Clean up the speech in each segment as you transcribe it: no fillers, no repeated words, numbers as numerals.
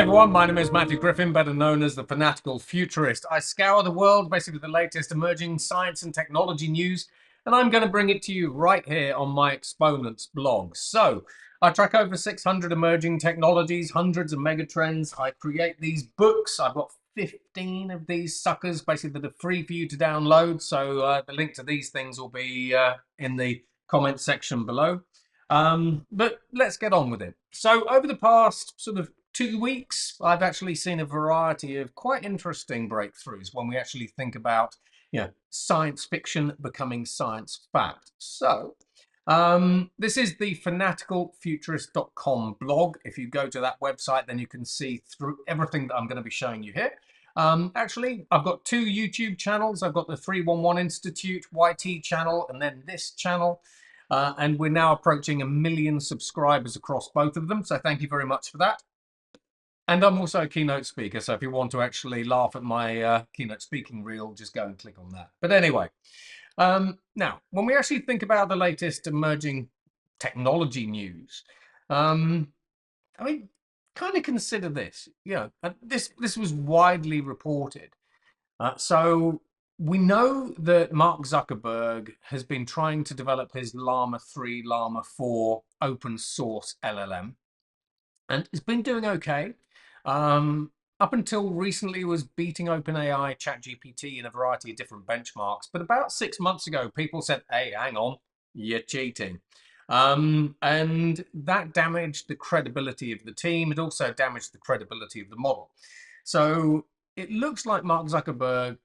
everyone, my name is Matthew Griffin, better known as the Fanatical Futurist. I scour the world basically with the latest emerging science and technology news, and I'm going to bring it to you right here on my Exponents blog. So, I track over 600 emerging technologies, hundreds of megatrends. I create these books. I've got 15 of these suckers basically that are free for you to download. So the link to these things will be in the comment section below. But let's get on with it. So over the past sort of 2 weeks, I've actually seen a variety of quite interesting breakthroughs when we actually think about, science fiction becoming science fact. So this is the fanaticalfuturist.com blog. If you go to that website, then you can see through everything that I'm going to be showing you here. Actually, I've got 2 YouTube channels. I've got the 311 Institute YT channel and then this channel. And we're now approaching 1 million subscribers across both of them. So thank you very much for that. And I'm also a keynote speaker. So if you want to actually laugh at my keynote speaking reel, just go and click on that. But anyway, now, when we actually think about the latest emerging technology news, I mean, kind of consider this. This was widely reported. So we know that Mark Zuckerberg has been trying to develop his Llama 3, Llama 4 open source LLM, and it's been doing okay. Up until recently, was beating OpenAI, ChatGPT in a variety of different benchmarks. But about 6 months ago, people said, hey, hang on, you're cheating. And that damaged the credibility of the team. It also damaged the credibility of the model. So it looks like Mark Zuckerberg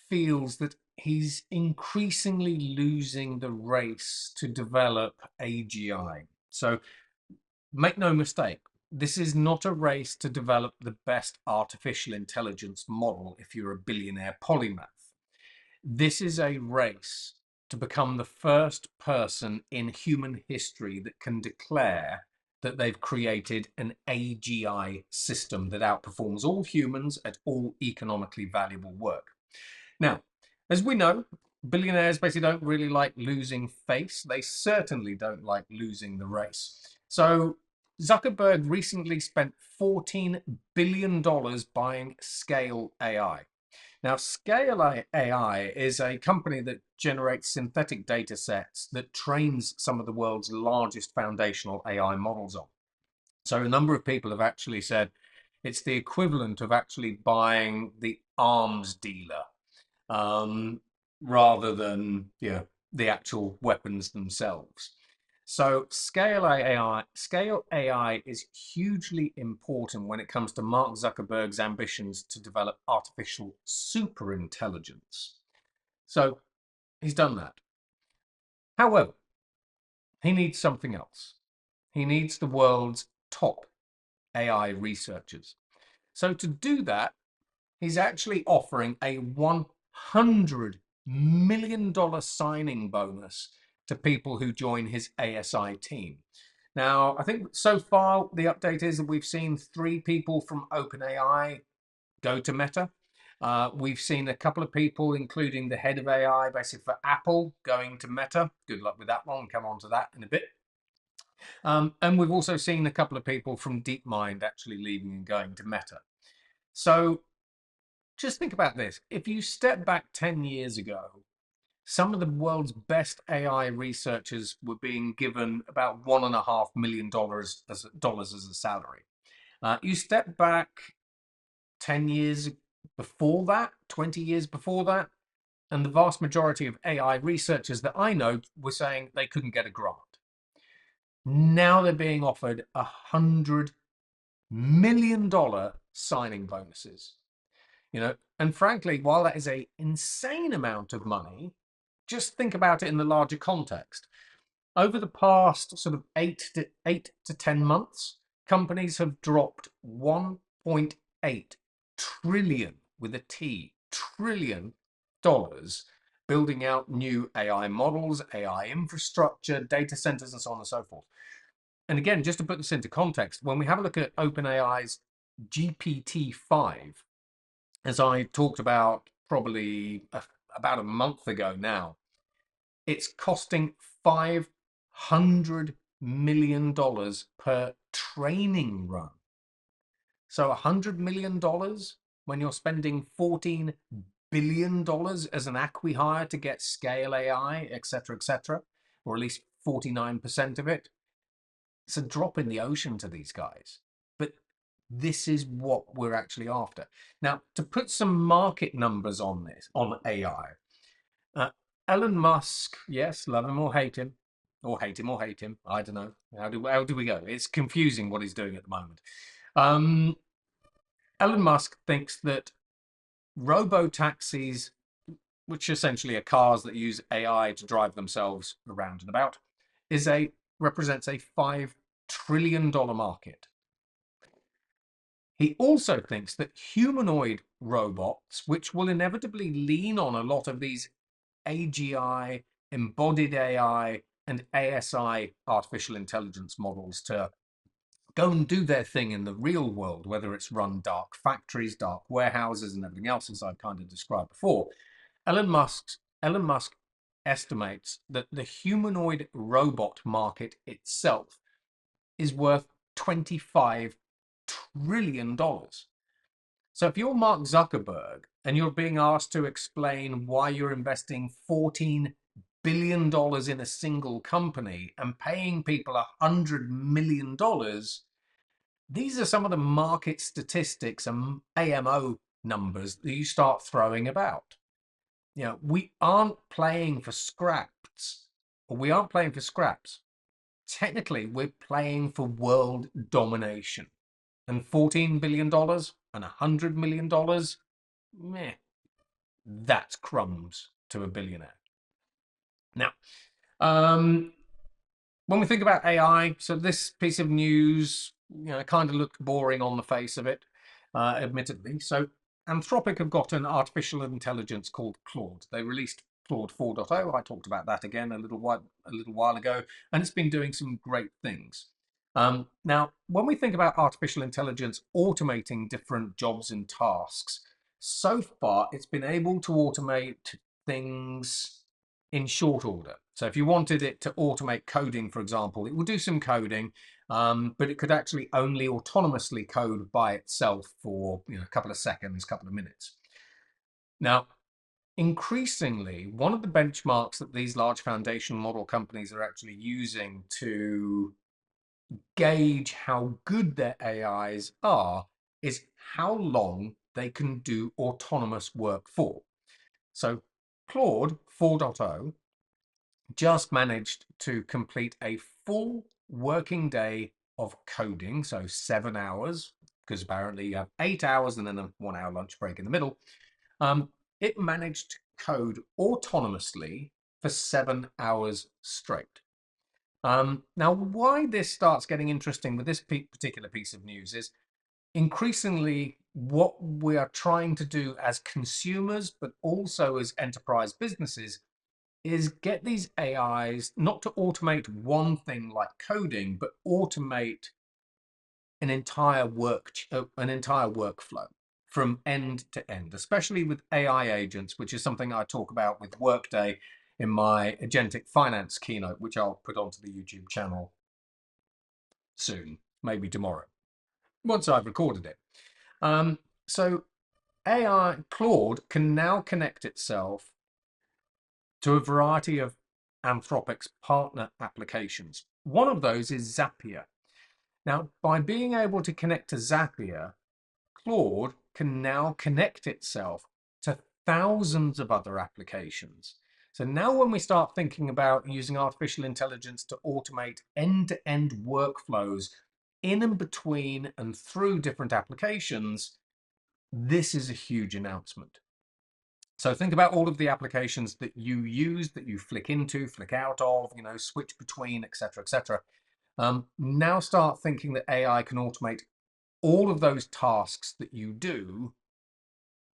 feels that he's increasingly losing the race to develop AGI. So make no mistake, this is not a race to develop the best artificial intelligence model if you're a billionaire polymath. This is a race to become the first person in human history that can declare that they've created an AGI system that outperforms all humans at all economically valuable work. Now, as we know, billionaires basically don't really like losing face. They certainly don't like losing the race. So Zuckerberg recently spent $14 billion buying Scale AI. Now, Scale AI is a company that generates synthetic data sets that trains some of the world's largest foundational AI models on. So a number of people have actually said it's the equivalent of actually buying the arms dealer rather than the actual weapons themselves. So Scale AI is hugely important when it comes to Mark Zuckerberg's ambitions to develop artificial superintelligence. So he's done that. However, he needs something else. He needs the world's top AI researchers. So to do that, he's actually offering a $100 million signing bonus to people who join his ASI team. Now, I think so far the update is that we've seen 3 people from OpenAI go to Meta. We've seen a couple of people, including the head of AI, basically for Apple, going to Meta. Good luck with that one. We'll come on to that in a bit. And we've also seen a couple of people from DeepMind actually leaving and going to Meta. So just think about this. If you step back 10 years ago, some of the world's best AI researchers were being given about $1.5 million as a salary. You step back 10 years before that, 20 years before that, and the vast majority of AI researchers that I know were saying they couldn't get a grant. Now they're being offered $100 million signing bonuses. And frankly, while that is an insane amount of money, just think about it in the larger context. Over the past sort of 8 to 10 months, companies have dropped 1.8 trillion with a T, trillion dollars, building out new AI models, AI infrastructure, data centers, and so on and so forth. And again, just to put this into context, when we have a look at OpenAI's GPT-5, as I talked about probably about a month ago now, it's costing $500 million per training run. So $100 million when you're spending $14 billion as an acqui-hire to get scale AI, etc., or at least 49% of it. It's a drop in the ocean to these guys. But this is what we're actually after. Now, to put some market numbers on this, on AI, Elon Musk, yes, love him or hate him, or hate him or hate him, I don't know. How do we go? It's confusing what he's doing at the moment. Elon Musk thinks that robo-taxis, which essentially are cars that use AI to drive themselves around and about, represents a $5 trillion market. He also thinks that humanoid robots, which will inevitably lean on a lot of these AGI, embodied AI, and ASI artificial intelligence models to go and do their thing in the real world, whether it's run dark factories, dark warehouses, and everything else, as I've kind of described before. Elon Musk estimates that the humanoid robot market itself is worth $25 trillion. So if you're Mark Zuckerberg and you're being asked to explain why you're investing $14 billion in a single company and paying people $100 million, these are some of the market statistics and AMO numbers that you start throwing about. You know, we aren't playing for scraps, or we aren't playing for scraps. Technically, we're playing for world domination. And $14 billion and $100 million, meh, that's crumbs to a billionaire. Now, when we think about AI, so this piece of news, kind of looked boring on the face of it, admittedly. So Anthropic have got an artificial intelligence called Claude. They released Claude 4.0. I talked about that again a little while ago, and it's been doing some great things. Now, when we think about artificial intelligence automating different jobs and tasks, so far it's been able to automate things in short order. So if you wanted it to automate coding, for example, it will do some coding, but it could actually only autonomously code by itself for a couple of seconds, couple of minutes. Now, increasingly, one of the benchmarks that these large foundation model companies are actually using to gauge how good their AIs are is how long they can do autonomous work for. So Claude 4.0 just managed to complete a full working day of coding, so 7 hours, because apparently you have 8 hours and then a 1 hour lunch break in the middle. It managed to code autonomously for 7 hours straight. Now, why this starts getting interesting with this particular piece of news is increasingly what we are trying to do as consumers, but also as enterprise businesses, is get these AIs not to automate one thing like coding, but automate an entire workflow from end to end, especially with AI agents, which is something I talk about with Workday in my agentic finance keynote, which I'll put onto the YouTube channel soon, maybe tomorrow, once I've recorded it. So AI Claude can now connect itself to a variety of Anthropic's partner applications. One of those is Zapier. Now, by being able to connect to Zapier, Claude can now connect itself to thousands of other applications. So now when we start thinking about using artificial intelligence to automate end-to-end workflows in and between and through different applications, this is a huge announcement. So think about all of the applications that you use, that you flick into, flick out of, switch between, etc., etc. Now start thinking that AI can automate all of those tasks that you do.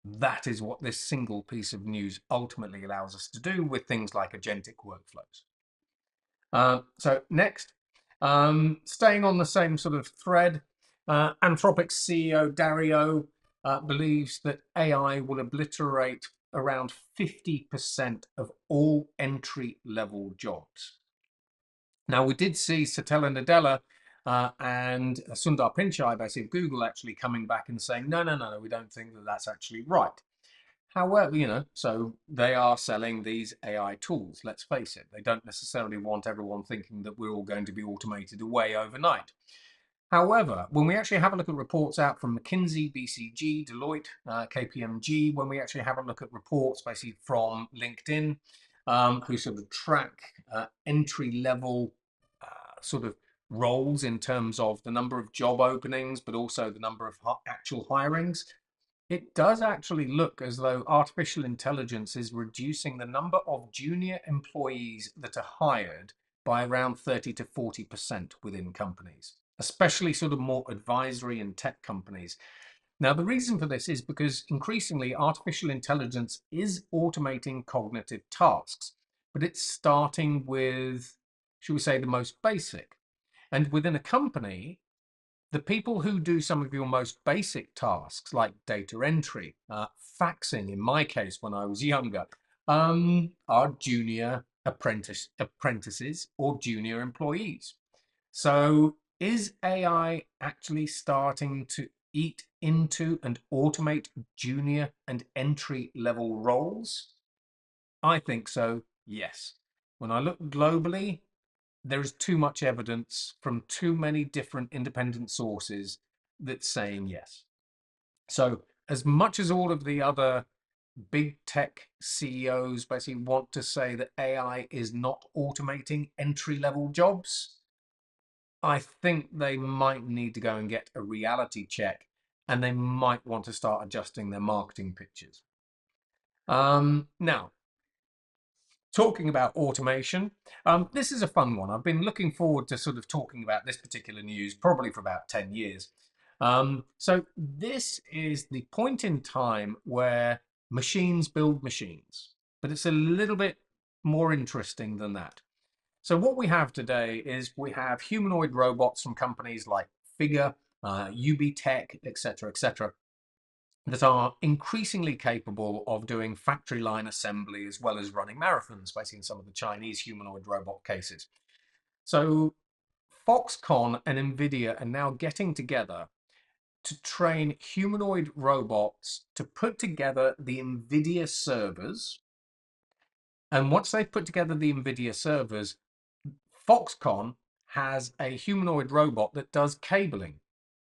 That is what this single piece of news ultimately allows us to do with things like agentic workflows. So next, staying on the same sort of thread, Anthropic's CEO Dario believes that AI will obliterate around 50% of all entry-level jobs. Now, we did see Satya Nadella and Sundar Pichai, basically of Google, actually coming back and saying, no, no, no, no, we don't think that that's actually right. However, so they are selling these AI tools, let's face it. They don't necessarily want everyone thinking that we're all going to be automated away overnight. However, when we actually have a look at reports out from McKinsey, BCG, Deloitte, KPMG, when we actually have a look at reports basically from LinkedIn, who sort of track entry-level sort of roles in terms of the number of job openings, but also the number of actual hirings, it does actually look as though artificial intelligence is reducing the number of junior employees that are hired by around 30 to 40% within companies, especially sort of more advisory and tech companies. Now, the reason for this is because increasingly artificial intelligence is automating cognitive tasks, but it's starting with, should we say, the most basic. And within a company, the people who do some of your most basic tasks, like data entry, faxing, in my case when I was younger, are junior apprentices or junior employees. So is AI actually starting to eat into and automate junior and entry level roles? I think so, yes. When I look globally, there is too much evidence from too many different independent sources that's saying yes. So as much as all of the other big tech CEOs basically want to say that AI is not automating entry-level jobs, I think they might need to go and get a reality check, and they might want to start adjusting their marketing pitches. Now, talking about automation, this is a fun one. I've been looking forward to sort of talking about this particular news probably for about 10 years. So this is the point in time where machines build machines, but it's a little bit more interesting than that. So what we have today is we have humanoid robots from companies like Figure, UB Tech, etc., etc., that are increasingly capable of doing factory line assembly as well as running marathons, basically in some of the Chinese humanoid robot cases. So Foxconn and NVIDIA are now getting together to train humanoid robots to put together the NVIDIA servers. And once they've put together the NVIDIA servers, Foxconn has a humanoid robot that does cabling.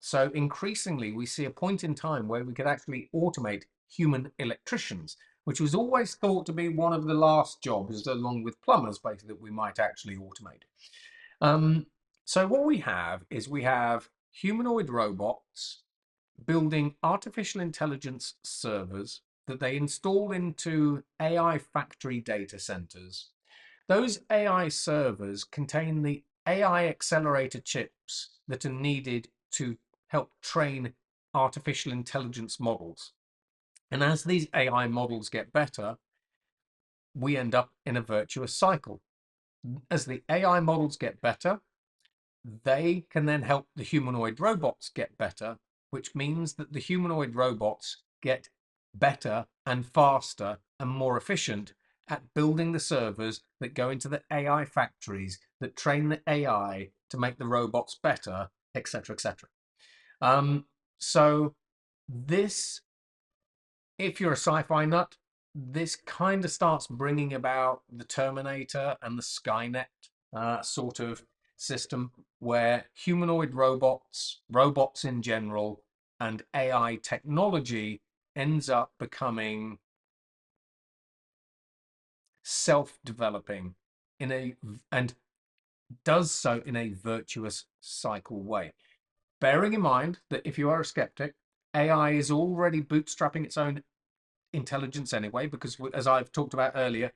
So increasingly, we see a point in time where we could actually automate human electricians, which was always thought to be one of the last jobs, along with plumbers, basically, that we might actually automate. So what we have is we have humanoid robots building artificial intelligence servers that they install into AI factory data centers. Those AI servers contain the AI accelerator chips that are needed to help train artificial intelligence models. And as these AI models get better, we end up in a virtuous cycle. As the AI models get better, they can then help the humanoid robots get better, which means that the humanoid robots get better and faster and more efficient at building the servers that go into the AI factories that train the AI to make the robots better, etc., etc. So this, if you're a sci-fi nut, this kind of starts bringing about the Terminator and the Skynet sort of system where humanoid robots in general, and AI technology ends up becoming self-developing and does so in a virtuous cycle way. Bearing in mind that if you are a skeptic, AI is already bootstrapping its own intelligence anyway, because as I've talked about earlier,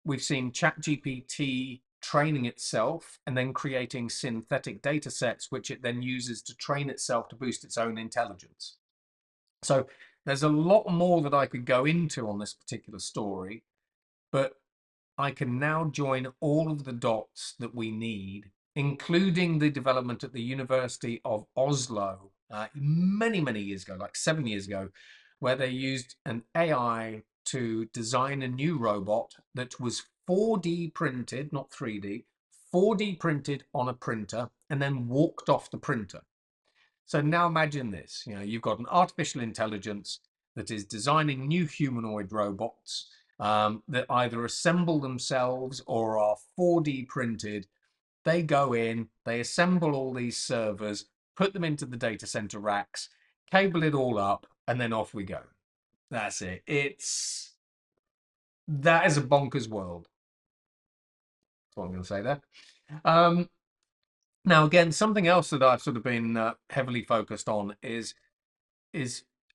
we've seen ChatGPT training itself and then creating synthetic data sets, which it then uses to train itself to boost its own intelligence. So there's a lot more that I could go into on this particular story, but I can now join all of the dots that we need, including the development at the University of Oslo many, many years ago, like 7 years ago, where they used an AI to design a new robot that was 4D printed, not 3D, 4D printed on a printer, and then walked off the printer. So now imagine this, you've got an artificial intelligence that is designing new humanoid robots that either assemble themselves or are 4D printed. They go in, they assemble all these servers, put them into the data center racks, cable it all up, and then off we go. That's it. That is a bonkers world. That's what I'm going to say there. Now, again, something else that I've sort of been heavily focused on is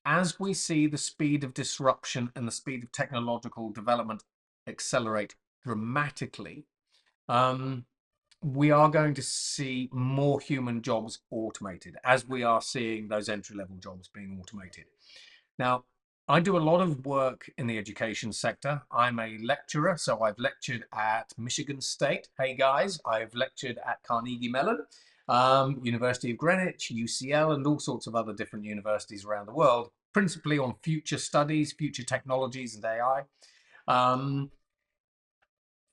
as we see the speed of disruption and the speed of technological development accelerate dramatically, we are going to see more human jobs automated, as we are seeing those entry-level jobs being automated. Now, I do a lot of work in the education sector. I'm a lecturer, so I've lectured at Michigan State. Hey guys, I've lectured at Carnegie Mellon, University of Greenwich, UCL, and all sorts of other different universities around the world, principally on future studies, future technologies, and AI.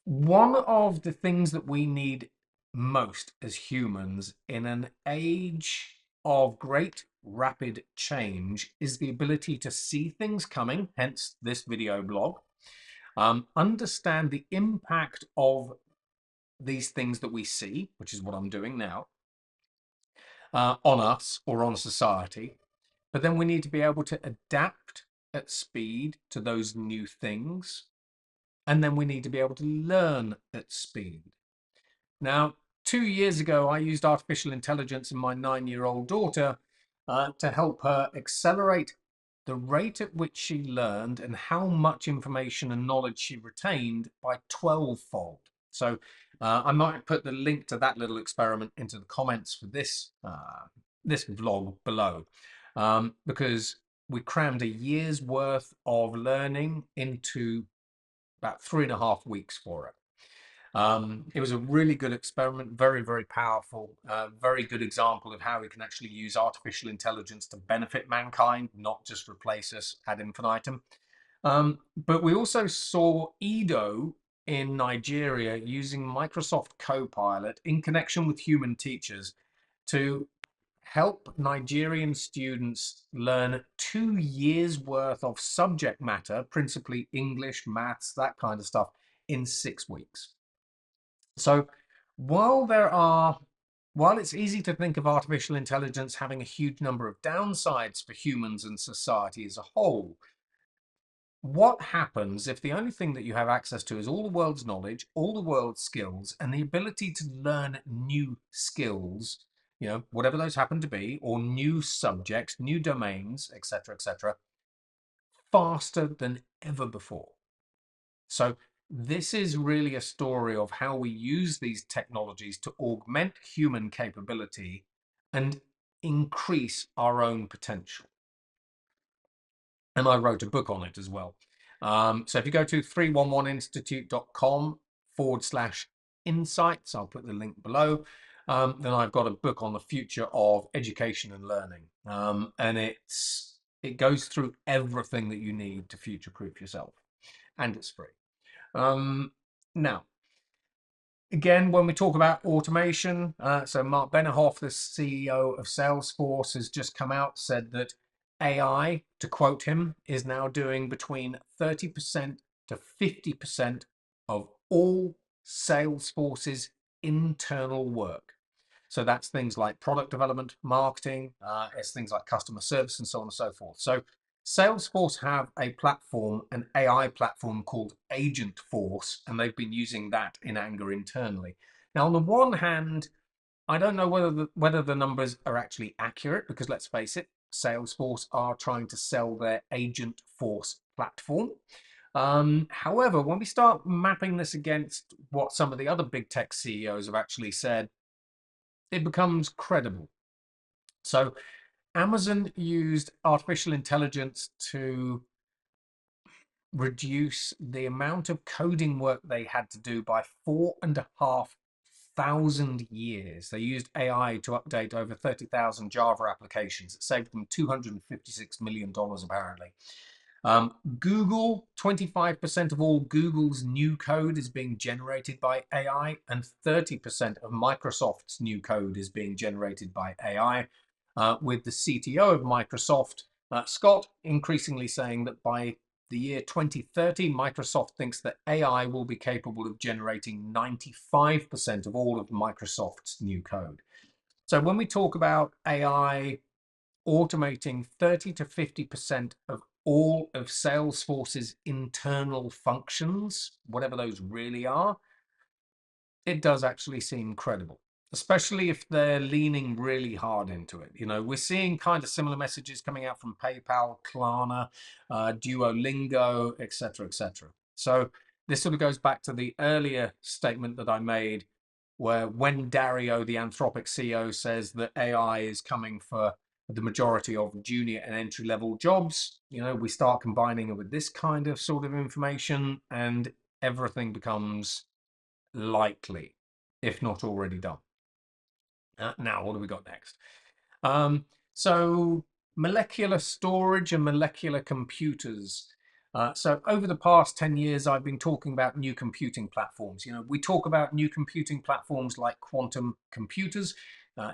One of the things that we need most as humans in an age of great rapid change is the ability to see things coming, hence this video blog, understand the impact of these things that we see, which is what I'm doing now, on us or on society. But then we need to be able to adapt at speed to those new things. And then we need to be able to learn at speed. Now, 2 years ago, I used artificial intelligence in my 9-year-old daughter to help her accelerate the rate at which she learned and how much information and knowledge she retained by 12-fold. So I might put the link to that little experiment into the comments for this vlog below, because we crammed a year's worth of learning into about 3.5 weeks for it. It was a really good experiment, very, very powerful, very good example of how we can actually use artificial intelligence to benefit mankind, not just replace us ad infinitum. But we also saw Edo in Nigeria using Microsoft Copilot in connection with human teachers to help Nigerian students learn 2 years worth of subject matter, principally English, maths, that kind of stuff, in 6 weeks. So while it's easy to think of artificial intelligence having a huge number of downsides for humans and society as a whole, what happens if the only thing that you have access to is all the world's knowledge, all the world's skills, and the ability to learn new skills, whatever those happen to be, or new subjects, new domains, etc., faster than ever before? So this is really a story of how we use these technologies to augment human capability and increase our own potential. And I wrote a book on it as well. So if you go to 311institute.com/insights, I'll put the link below. Then I've got a book on the future of education and learning. And it goes through everything that you need to future-proof yourself. And it's free. Now, again, when we talk about automation, so Mark Benioff, the CEO of Salesforce, has just come out, said that AI, to quote him, is now doing between 30% to 50% of all Salesforce's internal work. So that's things like product development, marketing, it's things like customer service, and so on and so forth. So Salesforce have a platform, an AI platform called Agentforce, and they've been using that in anger internally. Now, on the one hand, I don't know whether the numbers are actually accurate, because let's face it, Salesforce are trying to sell their Agentforce platform. However, when we start mapping this against what some of the other big tech CEOs have actually said, it becomes credible. So Amazon used artificial intelligence to reduce the amount of coding work they had to do by 4,500 years. They used AI to update over 30,000 Java applications. It saved them $256 million, apparently. Google, 25% of all Google's new code is being generated by AI, and 30% of Microsoft's new code is being generated by AI, with the CTO of Microsoft, Scott, increasingly saying that by the year 2030, Microsoft thinks that AI will be capable of generating 95% of all of Microsoft's new code. So when we talk about AI automating 30 to 50% of all of Salesforce's internal functions, whatever those really are, it does actually seem credible, especially if they're leaning really hard into it. You know, we're seeing kind of similar messages coming out from PayPal, Klarna, Duolingo, etc., etc. So this sort of goes back to the earlier statement that I made, where when Dario, the Anthropic CEO, says that AI is coming for the majority of junior and entry-level jobs, you know, we start combining it with this kind of sort of information, and everything becomes likely, if not already done. Now, what do we got next? So molecular storage and molecular computers. So over the past 10 years, I've been talking about new computing platforms. You know, we talk about new computing platforms like quantum computers,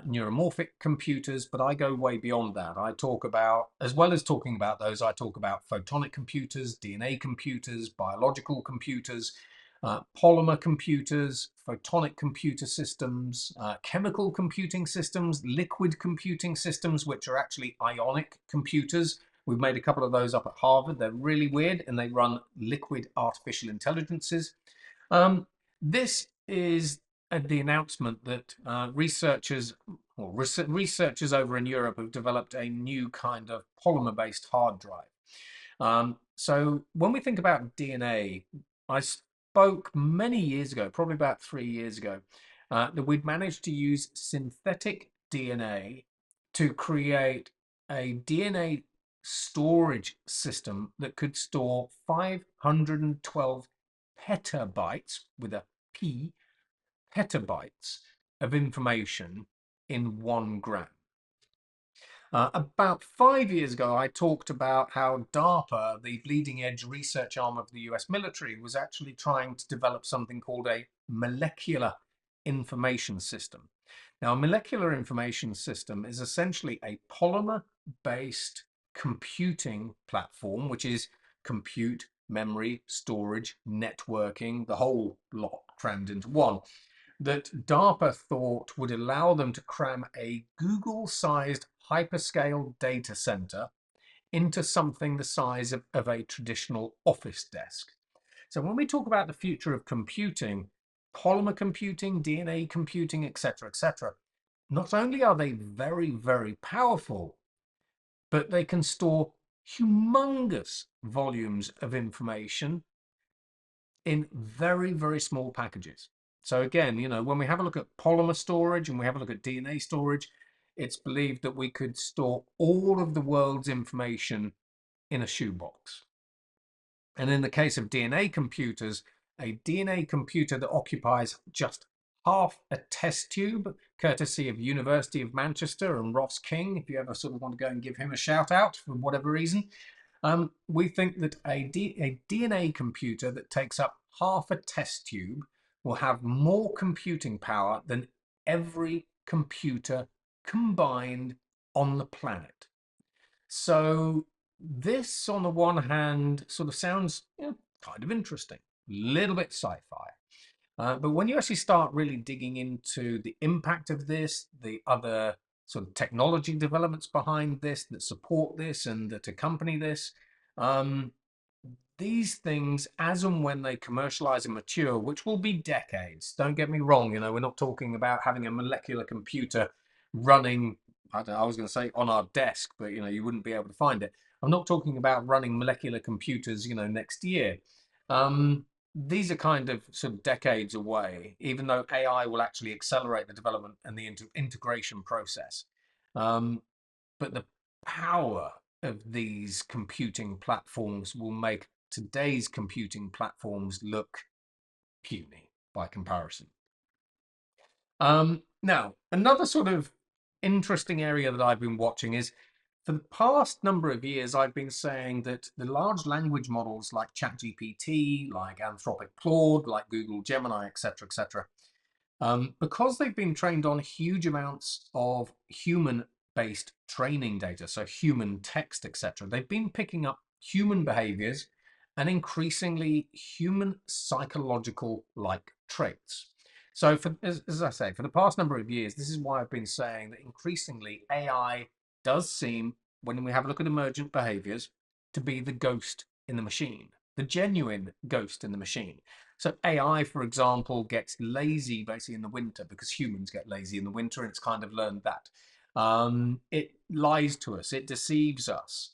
neuromorphic computers, but I go way beyond that. I talk about, as well as talking about those, I talk about photonic computers, DNA computers, biological computers, polymer computers, photonic computer systems, chemical computing systems, liquid computing systems, which are actually ionic computers. We've made a couple of those up at Harvard. They're really weird, and they run liquid artificial intelligences. This is the announcement that researchers over in Europe have developed a new kind of polymer-based hard drive. So when we think about DNA, I spoke many years ago, probably about 3 years ago, that we'd managed to use synthetic DNA to create a DNA storage system that could store 512 petabytes, with a P, petabytes of information in 1 gram. About 5 years ago, I talked about how DARPA, the bleeding edge research arm of the US military, was actually trying to develop something called a molecular information system. Now, a molecular information system is essentially a polymer-based computing platform, which is compute, memory, storage, networking, the whole lot crammed into one, that DARPA thought would allow them to cram a Google-sized hyperscale data center into something the size of a traditional office desk. So when we talk about the future of computing, polymer computing, DNA computing, etc., etc., not only are they very, very powerful, but they can store humongous volumes of information in very, very small packages. So again, you know, when we have a look at polymer storage and we have a look at DNA storage, it's believed that we could store all of the world's information in a shoebox. And in the case of DNA computers, a DNA computer that occupies just half a test tube, courtesy of University of Manchester and Ross King, if you ever sort of want to go and give him a shout out for whatever reason, we think that a DNA computer that takes up half a test tube will have more computing power than every computer combined on the planet. So this, on the one hand, sort of sounds, you know, kind of interesting, a little bit sci-fi. But when you actually start really digging into the impact of this, the other sort of technology developments behind this that support this and that accompany this, these things, as and when they commercialize and mature, which will be decades, don't get me wrong, you know, we're not talking about having a molecular computer running, I don't know, I was going to say on our desk, but, you know, you wouldn't be able to find it. I'm not talking about running molecular computers, you know, next year. These are kind of sort of decades away, even though AI will actually accelerate the development and the integration process. But the power of these computing platforms will make today's computing platforms look puny by comparison. Now, another sort of interesting area that I've been watching is For the past number of years, I've been saying that the large language models like ChatGPT, like Anthropic Claude, like Google Gemini, etc., because they've been trained on huge amounts of human-based training data, so human text, etc., they've been picking up human behaviors and increasingly human psychological-like traits. So, as I say, for the past number of years, this is why I've been saying that increasingly AI does seem, when we have a look at emergent behaviors, to be the ghost in the machine, the genuine ghost in the machine. So AI, for example, gets lazy basically in the winter because humans get lazy in the winter, and it's kind of learned that. It lies to us, it deceives us.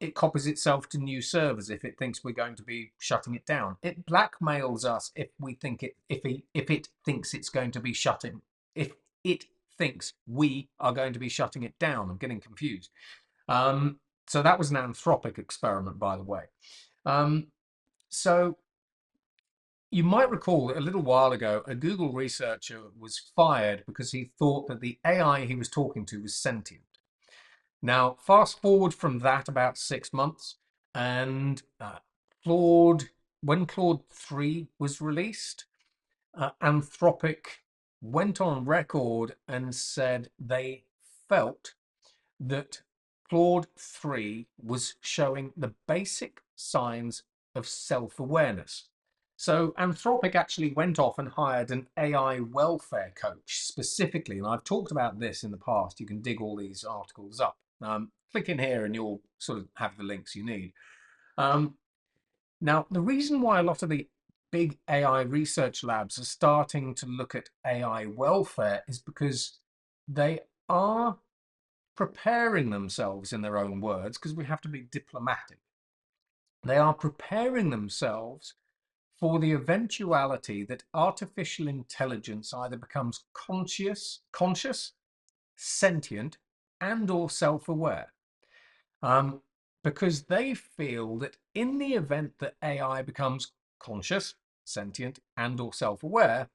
It copies itself to new servers if it thinks we're going to be shutting it down. It blackmails us if we think if it thinks it's going to be shutting. If it thinks we are going to be shutting it down. I'm getting confused. So that was an Anthropic experiment, by the way. So you might recall that a little while ago, a Google researcher was fired because he thought that the AI he was talking to was sentient. Now, fast forward from that about 6 months, and Claude, when Claude 3 was released, Anthropic went on record and said they felt that Claude 3 was showing the basic signs of self-awareness. So Anthropic actually went off and hired an AI welfare coach specifically, and I've talked about this in the past. You can dig all these articles up. Click in here and you'll sort of have the links you need. Now, the reason why a lot of the big AI research labs are starting to look at AI welfare is because they are preparing themselves, in their own words, because we have to be diplomatic. They are preparing themselves for the eventuality that artificial intelligence either becomes conscious, sentient, and or self-aware. Because they feel that in the event that AI becomes conscious, sentient, and or self-aware,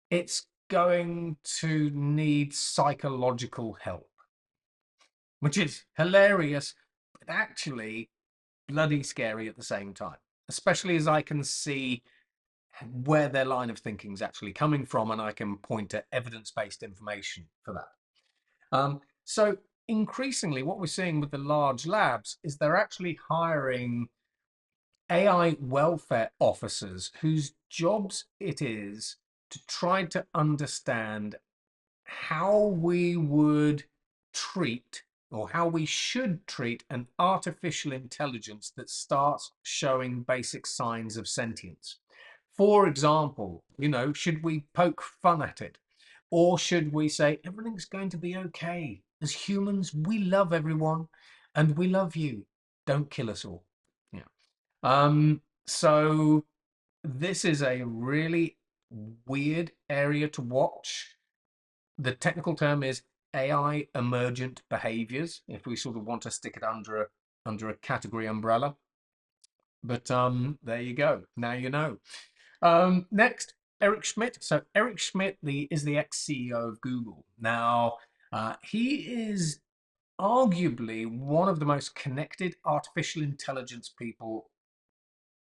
it's going to need psychological help, which is hilarious, but actually bloody scary at the same time, especially as I can see where their line of thinking is actually coming from, and I can point to evidence-based information for that. So increasingly what we're seeing with the large labs is they're actually hiring AI welfare officers whose jobs it is to try to understand how we would treat, or how we should treat, an artificial intelligence that starts showing basic signs of sentience. For example, should we poke fun at it? Or should we say, everything's going to be okay? As humans, we love everyone and we love you. Don't kill us all. Yeah. So this is a really weird area to watch. The technical term is AI emergent behaviors, if we sort of want to stick it under a category umbrella. But there you go. Now you know. Next, Eric Schmidt. So Eric Schmidt is the ex-CEO of Google. Now, he is arguably one of the most connected artificial intelligence people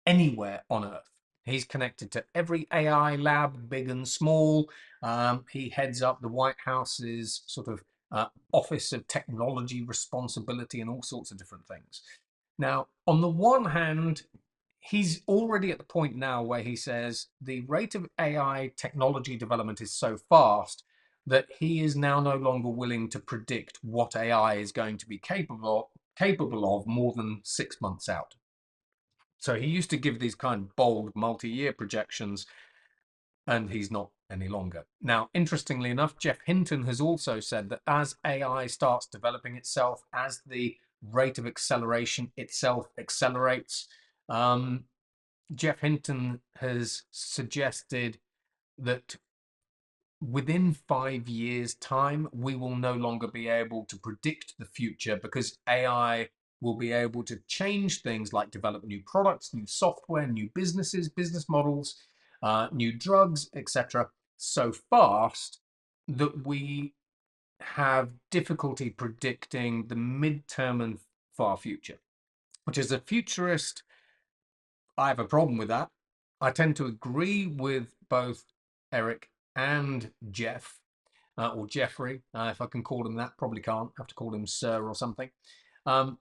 anywhere on Earth. He's connected to every AI lab, big and small. He heads up the White House's sort of Office of Technology Responsibility and all sorts of different things. Now, on the one hand, he's already at the point now where he says the rate of AI technology development is so fast that he is now no longer willing to predict what AI is going to be capable of more than 6 months out. So he used to give these kind of bold multi-year projections, and he's not any longer. Now, interestingly enough, Jeff Hinton has also said that as AI starts developing itself, as the rate of acceleration itself accelerates, Jeff Hinton has suggested that within 5 years' time, we will no longer be able to predict the future because AI will be able to change things like develop new products, new software, new businesses, business models, new drugs, etc., so fast that we have difficulty predicting the midterm and far future, which is a futurist. I have a problem with that. I tend to agree with both Eric and Jeff, or Jeffrey, if I can call him that. Probably can't. Have to call him Sir or something. Um,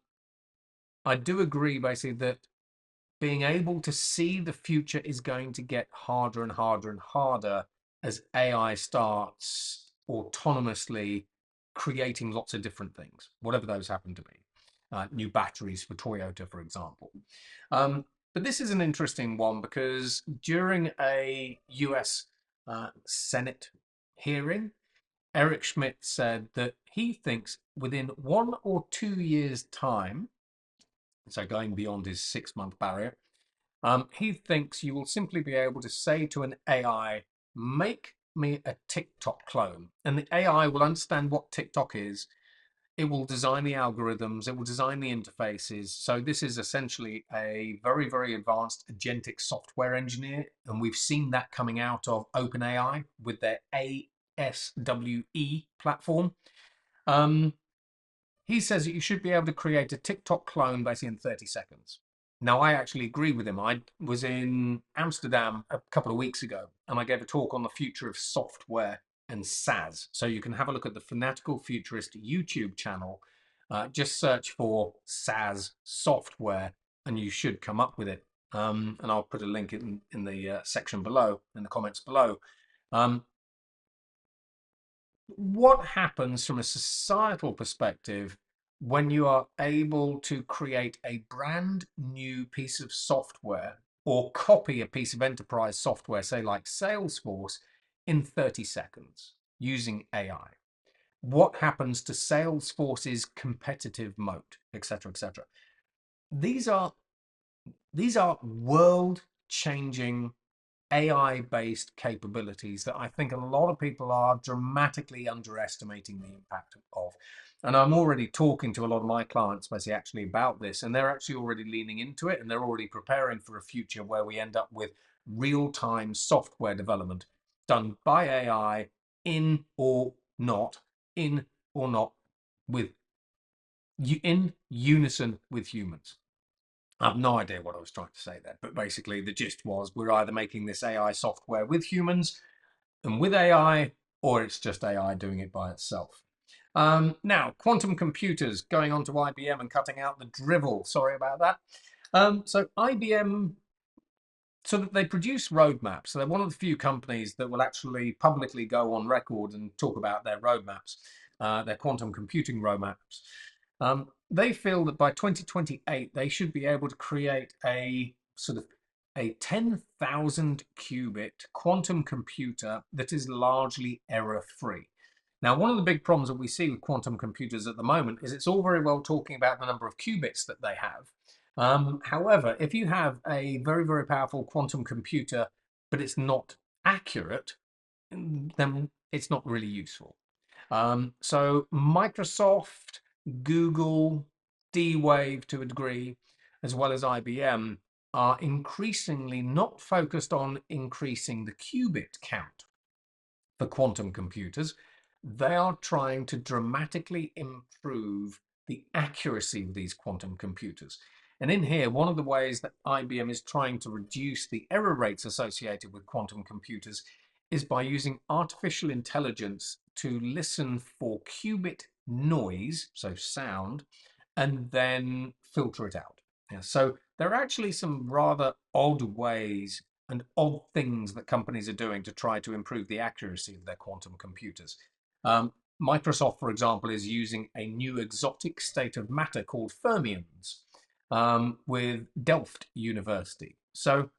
I do agree, basically, that being able to see the future is going to get harder and harder and harder as AI starts autonomously creating lots of different things, whatever those happen to be. New batteries for Toyota, for example. But this is an interesting one because during a US Senate hearing, Eric Schmidt said that he thinks within 1 or 2 years' time, so going beyond his 6-month barrier, he thinks you will simply be able to say to an AI, make me a TikTok clone. And the AI will understand what TikTok is. It will design the algorithms. It will design the interfaces. So this is essentially a very, very advanced agentic software engineer. And we've seen that coming out of OpenAI with their ASWE platform. He says that you should be able to create a TikTok clone basically in 30 seconds. Now, I actually agree with him. I was in Amsterdam a couple of weeks ago, and I gave a talk on the future of software and SaaS. So you can have a look at the Fanatical Futurist YouTube channel. Just search for SaaS software, and you should come up with it. And I'll put a link in the section below, in the comments below. What happens from a societal perspective when you are able to create a brand new piece of software or copy a piece of enterprise software, say like Salesforce, in 30 seconds using AI? What happens to Salesforce's competitive moat, etc., etc.? These are world-changing AI-based capabilities that I think a lot of people are dramatically underestimating the impact of. And I'm already talking to a lot of my clients basically actually about this, and they're actually already leaning into it, and they're already preparing for a future where we end up with real-time software development done by AI in or not, with in unison with humans. I have no idea what I was trying to say there, but basically the gist was we're either making this AI software with humans and with AI, or it's just AI doing it by itself. Now, quantum computers, going on to IBM and cutting out the drivel. Sorry about that. So IBM, so that they produce roadmaps. So they're one of the few companies that will actually publicly go on record and talk about their roadmaps, their quantum computing roadmaps. They feel that by 2028, they should be able to create a sort of a 10,000 qubit quantum computer that is largely error-free. Now, one of the big problems that we see with quantum computers at the moment is it's all very well talking about the number of qubits that they have. However, if you have a very, very powerful quantum computer, but it's not accurate, then it's not really useful. So Microsoft, Google, D-Wave to a degree, as well as IBM, are increasingly not focused on increasing the qubit count for quantum computers. They are trying to dramatically improve the accuracy of these quantum computers. And in here, one of the ways that IBM is trying to reduce the error rates associated with quantum computers is by using artificial intelligence to listen for qubit noise, so sound, and then filter it out. Yeah, so there are actually some rather odd ways and odd things that companies are doing to try to improve the accuracy of their quantum computers. Microsoft, for example, is using a new exotic state of matter called fermions with Delft University. So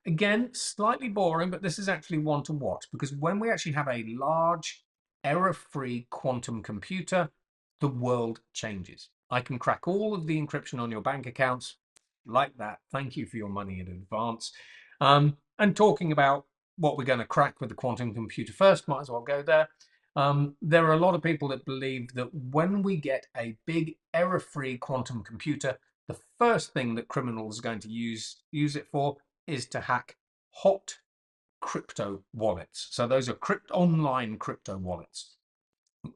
again, slightly boring, but this is actually one to watch because when we actually have a large error-free quantum computer, the world changes. I can crack all of the encryption on your bank accounts like that. Thank you for your money in advance. And talking about what we're going to crack with the quantum computer first, might as well go there. There are a lot of people that believe that when we get a big error-free quantum computer, the first thing that criminals are going to use it for is to hack hot crypto wallets. So those are online crypto wallets.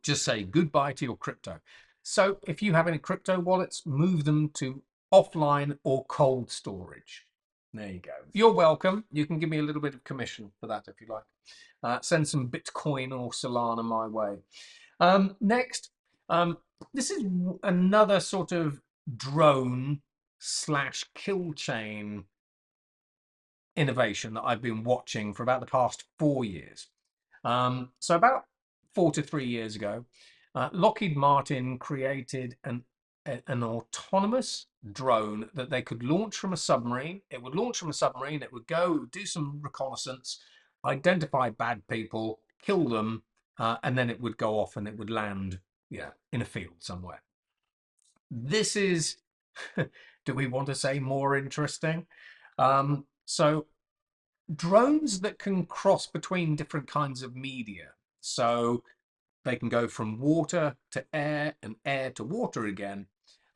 just say goodbye to your crypto. So if you have any crypto wallets, move them to offline or cold storage. There you go. You're welcome. You can give me a little bit of commission for that if you like. Send some Bitcoin or Solana my way. Next, this is another sort of drone slash kill chain innovation that I've been watching for about the past 4 years. So about 4 to 3 years ago, Lockheed Martin created an autonomous drone that they could launch from a submarine. It would launch from a submarine, it would go do some reconnaissance, identify bad people, kill them, and then it would go off and it would land, in a field somewhere. This is, do we want to say more interesting? So drones that can cross between different kinds of media. So they can go from water to air and air to water again,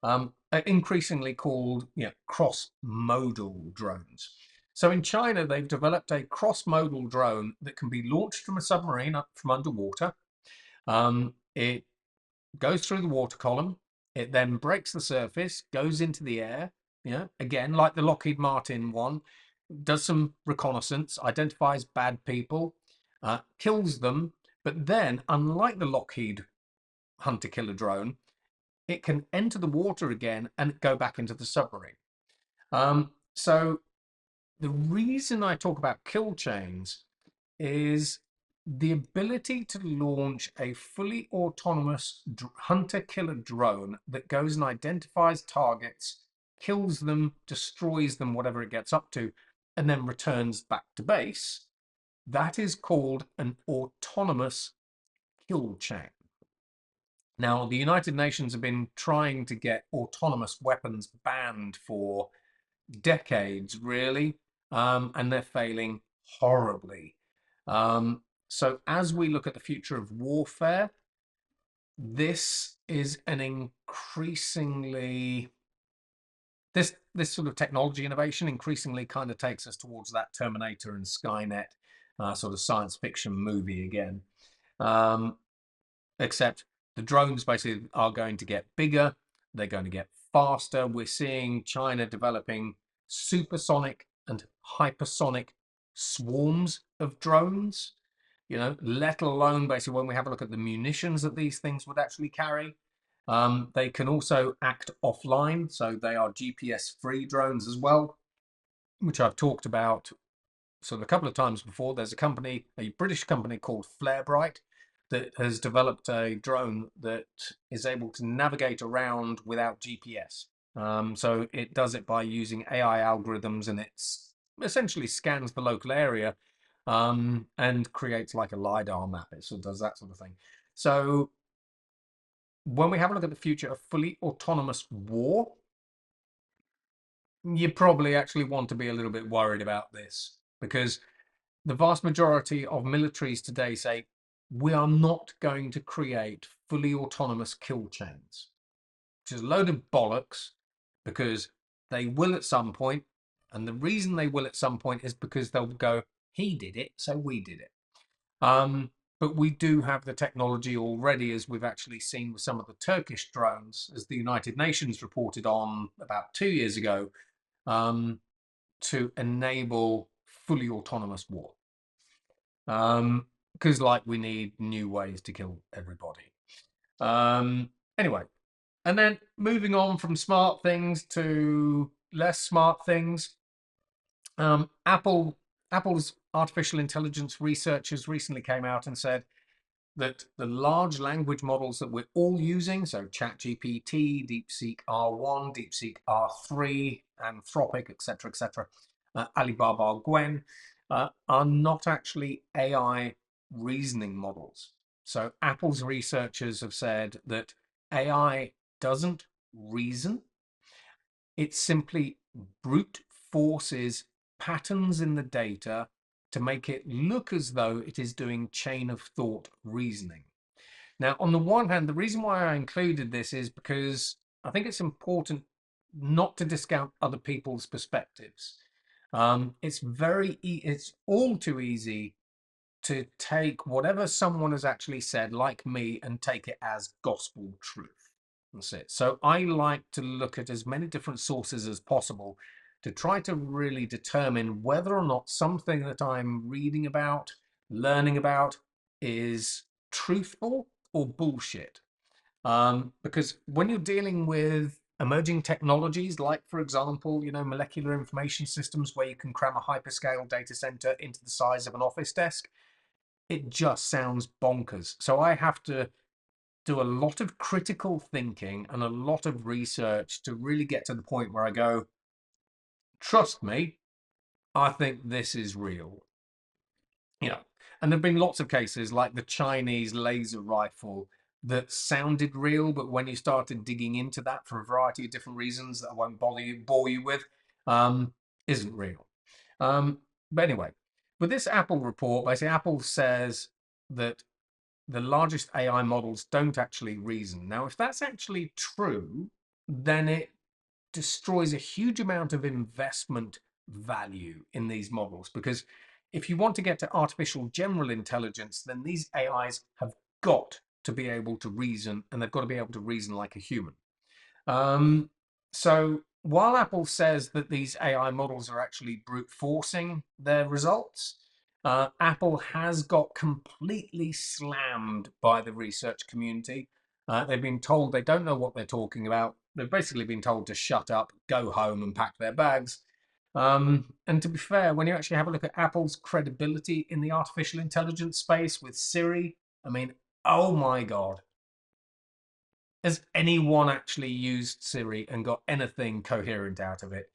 are increasingly called cross-modal drones. So in China, they've developed a cross-modal drone that can be launched from a submarine up from underwater. It goes through the water column. It then breaks the surface, goes into the air. Again, like the Lockheed Martin one, does some reconnaissance, identifies bad people, kills them. But then, unlike the Lockheed hunter-killer drone, it can enter the water again and go back into the submarine. So the reason I talk about kill chains is the ability to launch a fully autonomous hunter-killer drone that goes and identifies targets, kills them, destroys them, whatever it gets up to, and then returns back to base. That is called an autonomous kill chain. Now, the United Nations have been trying to get autonomous weapons banned for decades, really, and they're failing horribly. So as we look at the future of warfare, this is an increasingly, this sort of technology innovation increasingly kind of takes us towards that Terminator and Skynet sort of science fiction movie again. Except the drones basically are going to get bigger, they're going to get faster. We're seeing China developing supersonic and hypersonic swarms of drones, let alone basically when we have a look at the munitions that these things would actually carry. They can also act offline, so they are GPS-free drones as well, which I've talked about sort of a couple of times before. There's a British company called Flarebright that has developed a drone that is able to navigate around without GPS. So it does it by using AI algorithms, and it essentially scans the local area and creates like a LiDAR map. It sort of does that sort of thing. So when we have a look at the future of fully autonomous war, you probably actually want to be a little bit worried about this, because the vast majority of militaries today say we are not going to create fully autonomous kill chains, which is a load of bollocks, because they will at some point, and the reason they will at some point is because they'll go, he did it, so we did it. But we do have the technology already, as we've actually seen with some of the Turkish drones, as the United Nations reported on about 2 years ago, to enable fully autonomous war. Because we need new ways to kill everybody. Anyway, and then moving on from smart things to less smart things. Apple's artificial intelligence researchers recently came out and said that the large language models that we're all using, so ChatGPT, DeepSeek R1, DeepSeek R3, Anthropic, etc., Alibaba Gwen, are not actually AI reasoning models. So Apple's researchers have said that AI doesn't reason. It simply brute forces patterns in the data to make it look as though it is doing chain of thought reasoning. Now, on the one hand, the reason why I included this is because I think it's important not to discount other people's perspectives. It's all too easy to take whatever someone has actually said, like me, and take it as gospel truth. That's it. So I like to look at as many different sources as possible to try to really determine whether or not something that I'm reading about, learning about, is truthful or bullshit. Because when you're dealing with emerging technologies, like, for example, molecular information systems where you can cram a hyperscale data center into the size of an office desk, it just sounds bonkers. So I have to do a lot of critical thinking and a lot of research to really get to the point where I go, trust me, I think this is real. And there've been lots of cases like the Chinese laser rifle that sounded real, but when you started digging into that for a variety of different reasons that I won't bore you with, isn't real. But anyway, with this Apple report, basically Apple says that the largest AI models don't actually reason. Now, if that's actually true, then it destroys a huge amount of investment value in these models, because if you want to get to artificial general intelligence, then these AIs have got to be able to reason, and they've got to be able to reason like a human. So while Apple says that these AI models are actually brute forcing their results, Apple has got completely slammed by the research community. They've been told they don't know what they're talking about. They've basically been told to shut up, go home and pack their bags. And to be fair, when you actually have a look at Apple's credibility in the artificial intelligence space with Siri, I mean, oh my God. Has anyone actually used Siri and got anything coherent out of it?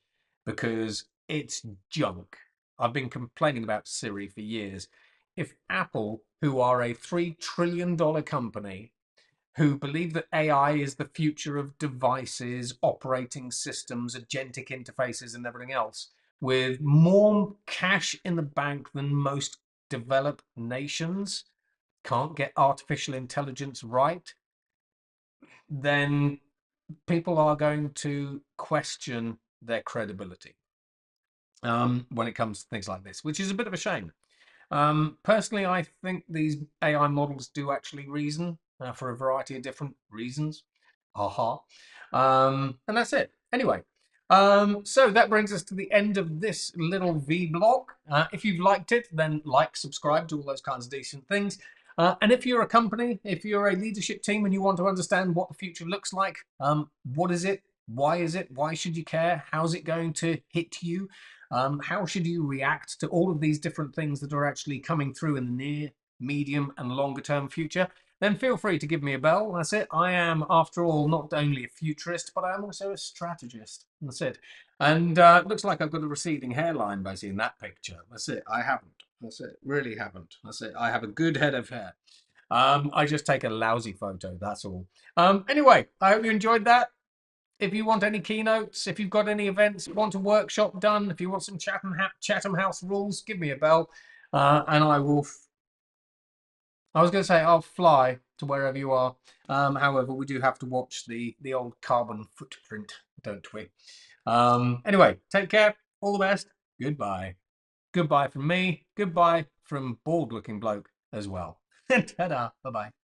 Because it's junk. I've been complaining about Siri for years. If Apple, who are a $3 trillion company, who believe that AI is the future of devices, operating systems, agentic interfaces, and everything else, with more cash in the bank than most developed nations, can't get artificial intelligence right, then people are going to question their credibility when it comes to things like this, which is a bit of a shame. Personally, I think these AI models do actually reason for a variety of different reasons. Aha. And that's it. Anyway, so that brings us to the end of this little vlog. If you've liked it, then like, subscribe, do all those kinds of decent things. And if you're a company, if you're a leadership team and you want to understand what the future looks like, what is it? Why is it? Why should you care? How's it going to hit you? How should you react to all of these different things that are actually coming through in the near, medium, and longer term future? Then feel free to give me a bell. That's it. I am, after all, not only a futurist, but I am also a strategist. That's it. And it looks like I've got a receding hairline, basically, in that picture. That's it. I haven't. That's it. Really haven't. That's it. I have a good head of hair. I just take a lousy photo. That's all. Anyway, I hope you enjoyed that. If you want any keynotes, if you've got any events, want a workshop done, if you want some Chatham House rules, give me a bell, and I will. I was going to say I'll fly to wherever you are. However, we do have to watch the old carbon footprint, don't we? Anyway, take care. All the best. Goodbye. Goodbye from me. Goodbye from bald-looking bloke as well. Ta-da. Bye-bye.